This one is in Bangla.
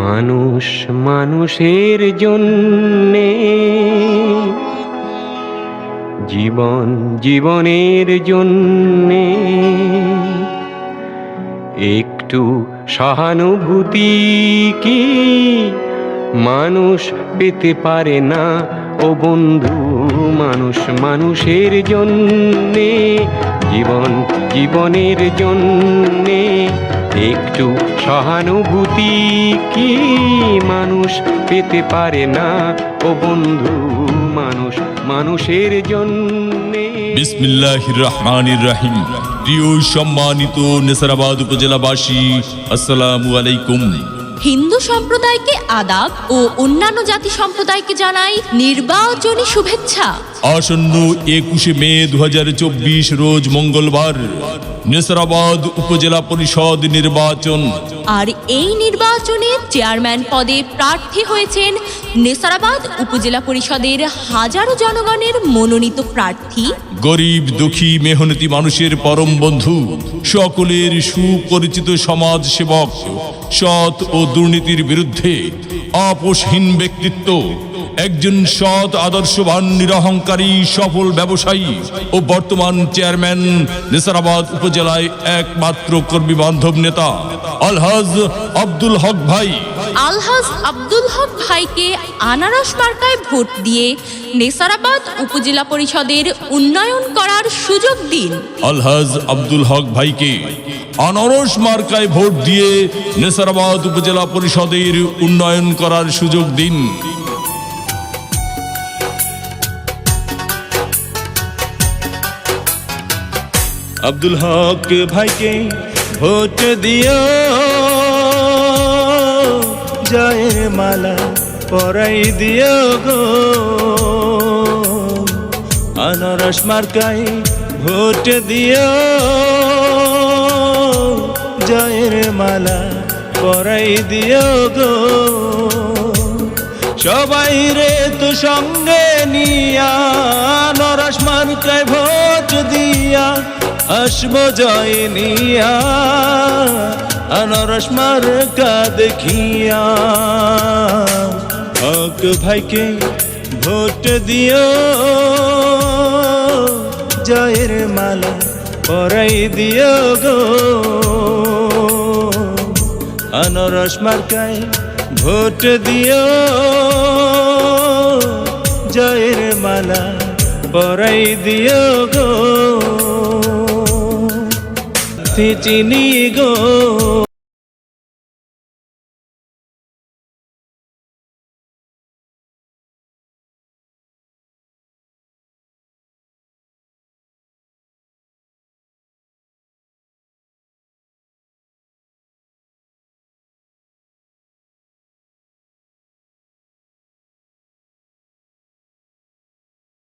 মানুষ মানুষের জন্যে, জীবন জীবনের জন্যে একটু সহানুভূতি কি মানুষ পেতে পারে না ও বন্ধু? মানুষ মানুষের জন্যে, জীবন জীবনের জন্যে একটু সহানুভূতি কি মানুষ পেতে পারে না ও বন্ধু? মানুষ মানুষের জন্যে। বিসমিল্লাহির রহমানির রহিম। প্রিয় সম্মানিত নেসারাবাদ উপজেলাবাসী, আসসালামু আলাইকুম। হিন্দু সম্প্রদায়কে আদাব ও অন্যান্য জাতি সম্প্রদায়কে জানাই নির্বাচনী শুভেচ্ছা। আসন্ন 21শে মে 2024 রোজ মঙ্গলবার নেসারাবাদ উপজেলা পরিষদ নির্বাচন। আর এই নির্বাচনে চেয়ারম্যান পদে প্রার্থী হয়েছেন নেসারাবাদ উপজেলা পরিষদের হাজারো জনগণের মনোনীত প্রার্থী, গরিব দুঃখী মেহনতি মানুষের পরম বন্ধু, সকলের সুপরিচিত সমাজ সেবক, সৎ ও দুর্নীতির বিরুদ্ধে আপোষহীন ব্যক্তিত্ব, একজন সৎ আদর্শবান নিরহংকারী সফল ব্যবসায়ী ও বর্তমান চেয়ারম্যান নেসারাবাদ উপজেলায় একমাত্র কর্মী বান্ধব নেতা আলহাজ আব্দুল হক ভাই। আলহাজ আব্দুল হক ভাইকে আনারস মার্কায় ভোট দিয়ে নেসারাবাদ উপজেলা পরিষদের উন্নয়ন করার সুযোগ দিন। আলহাজ আব্দুল হক ভাইকে আনারস মার্কায় ভোট দিয়ে নেসারাবাদ উপজেলা পরিষদের উন্নয়ন করার সুযোগ দিন। আব্দুল হক ভাইকে ভোট দিও, জয়ের মালা পরাই দিও গো। আনারস মার্কায় ভোট দিও, জয়ের মালা পরাই দিও গো। সবাই রে তো সঙ্গে নিয়া আনারস মার্কায় ভোট দিয়া আসবো জয় নিয়া, আনারস মার্কা দেখিয়া। হক ভাইকে ভোট দিও, জয়ের মালা পরাই দিও গো। আনারস মার্কায় ভোট দিও, জয়ের মালা পরাই দিও গো। চিনি গো।